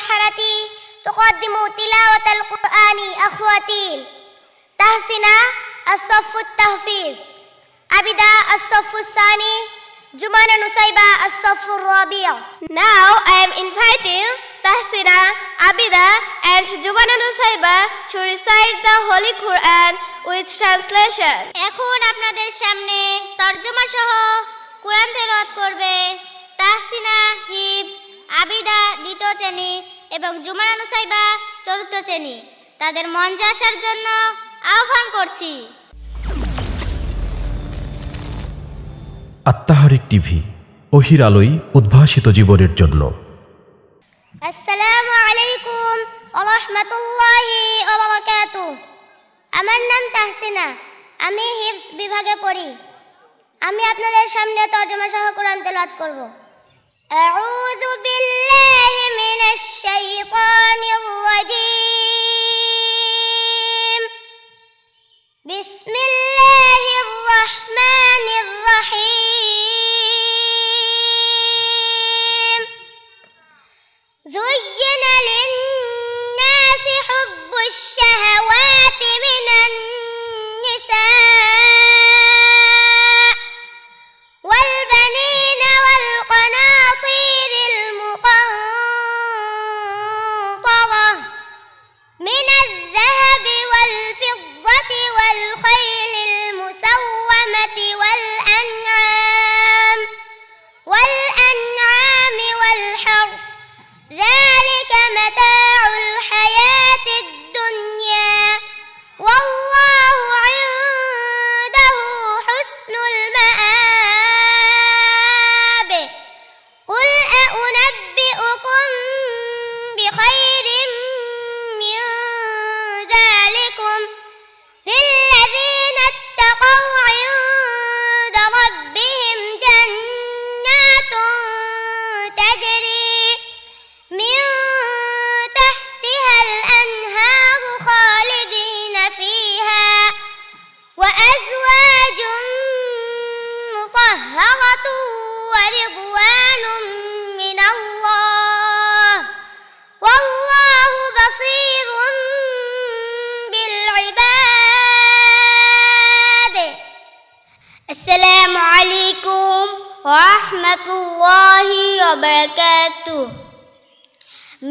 المرحلة تقدم تلاوة القرآن أخواتي. تحسنا الصف التحفيظ، عبدة الصف الثاني، جمانة نسيبة الصف الرابع. Now I am inviting Tahsina, Abida and Jumana Nusaiba to recite the Holy Quran with translation. এখন আপনাদের সামনে তরজমা সহ কোরআন তেলাওয়াত করবে তাহসিনা হিফজ, আবিদা দ্বিতীয় শ্রেণী এবং জুমানা নুসাইবা চতুর্থ শ্রেণী। তাদের মঞ্চে আসার জন্য আহ্বান করছি। আত্মাহারিক টিভি, ওহির আলোয় উদ্ভাসিত জীবনের জন্য। আসসালামু আলাইকুম ওয়া রাহমাতুল্লাহি ওয়া বারাকাতুহু। আমার নাম তাহসিনা, আমি হিফজ বিভাগে পড়ি। আমি আপনাদের সামনে তরজমা সহ কোরআন তেলাওয়াত করব। আউযু বিল্লাহি মিনাশ শাইতানির রাজীম। বিসমিল্লাহির রাহমানির রাহিম। زين للناس حب الشهوات من النساء والبنين والقناطير المقنطرة من الذهب والفضة والخيل المسومة والأنعام والحرث، ذلك متاع الحياة الدنيا والله عنده حسن المآب. قل أنبئكم بخير من ذلكم للذين اتقوا عند ربهم جنات تجري من تحتها الأنهار خالدين فيها وأزواج مطهرة ورضوان من الله والله بصير بالعباد. السلام عليكم ورحمة الله وبركاته।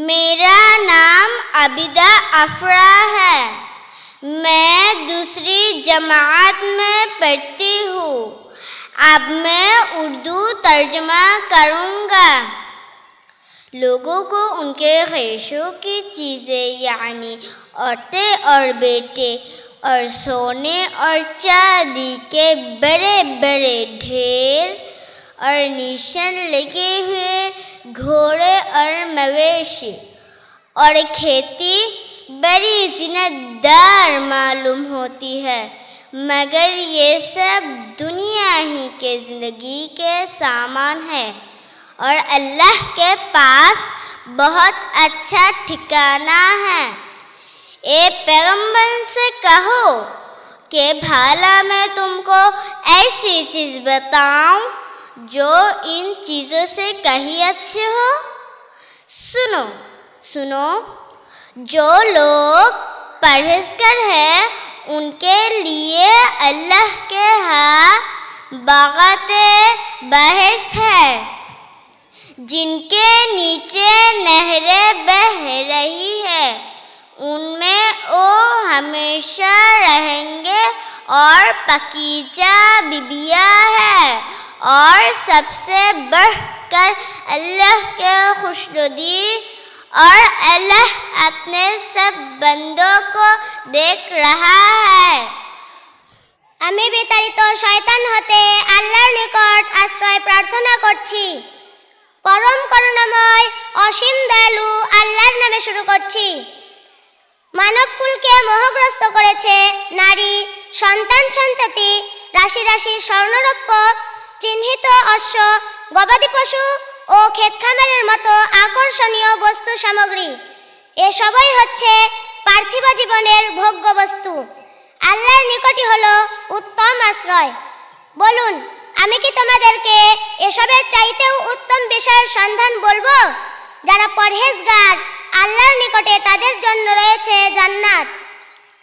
मेरा नाम आबिदा अफरा है। मैं दूसरी जमात में पढ़ती हूँ। अब मैं उर्दू तर्जमा करूँगा। लोगों को उनके ख्वाहिशों की चीज़ें यानी औरतें और बेटे और सोने और चांदी के बड़े बड़े ढेर और निशान लगे हुए घोड़े और मवेशी और खेती बड़ी ज़िन्नतदार मालूम होती है, मगर ये सब दुनिया ही के ज़िंदगी के सामान है और अल्लाह के पास बहुत अच्छा ठिकाना है। ए पैगंबर से कहो कि भला मैं तुमको ऐसी चीज़ बताऊं जो इन चीज़ों से कहीं अच्छे हो। सुनो सुनो, जो लोग परहेज़गार हैं उनके लिए अल्लाह के यहाँ बाग़ाते बहिश्त है, जिनके नीचे नहरें बह रही है। उनमें वो हमेशा रहेंगे और पकीजा बीबियाँ है और सबसे बढ़कर अल्लाह के खुशनुदी और अल्लाह अपने सब बंदों को देख रहा है। আমি বিতাড়িত শয়তান হতে আল্লাহর নিকট আশ্রয় প্রার্থনা করছি। পরম করুণাময় অসীম দয়ালু আল্লাহর নামে শুরু করছি। মানবকুলকে মোহগ্রস্ত করেছে নারী, সন্তান সন্ততি, রাশি রাশি স্বর্ণরৌপ্য, চিহ্নিত অশ্ব, গবাদি পশু ও ক্ষেতখামারের মতো আকর্ষণীয় বস্তু সামগ্রী। এসবই হচ্ছে পার্থিব জীবনের ভোগ্য বস্তু। আল্লাহর নিকটই হলো উত্তম আশ্রয়। বলুন, আমি কি তোমাদেরকে এসবের চাইতেও উত্তম বিষয়ের সন্ধান বলবো? যারা পরহেজগার, আল্লাহর নিকটে তাদের জন্য রয়েছে জান্নাত,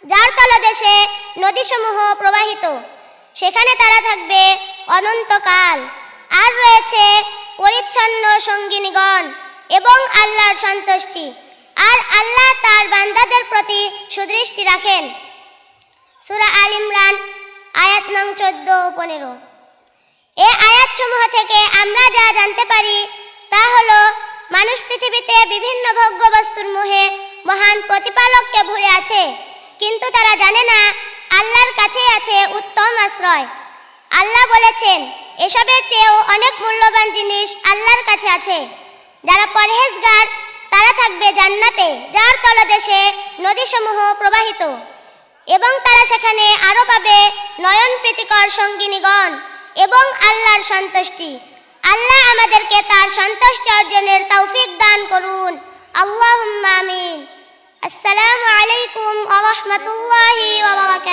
যার তলদেশে নদীসমূহ প্রবাহিত, সেখানে তারা থাকবে অনন্তকাল। আর রয়েছে পরিচ্ছন্ন সঙ্গিনীগণ এবং আল্লাহর সন্তুষ্টি, আর আল্লাহ তার বান্দাদের প্রতি সুদৃষ্টি রাখেন। সূরা আল ইমরান আয়াত নং 14 ও 15। এই আয়াতসমূহ থেকে আমরা যা জানতে পারি তা হলো, মানুষ পৃথিবীতে বিভিন্ন ভোগ্য বস্তুর মোহে মহান প্রতিপালককে ভুলে আছে, কিন্তু তারা জানে না আল্লাহর কাছেই আছে উত্তম আশ্রয়। আল্লাহ বলেছেন, এসবের চেয়েও অনেক মূল্যবান জিনিস আল্লাহর কাছে আছে। যারা পরহেজগার তারা থাকবে জান্নাতে, যার তলদেশে নদীসমূহ প্রবাহিত, এবং তারা সেখানে আরো পাবে নয়ন প্রীতিকর সঙ্গিনীগণ এবং আল্লাহর সন্তুষ্টি। আল্লাহ আমাদেরকে তার সন্তুষ্টি অর্জনের তৌফিক দান করুন। আল্লাহুম্মা আমিন। আসসালামু আলাইকুম ওয়া রাহমাতুল্লাহি ওয়া বারাকাতুহু।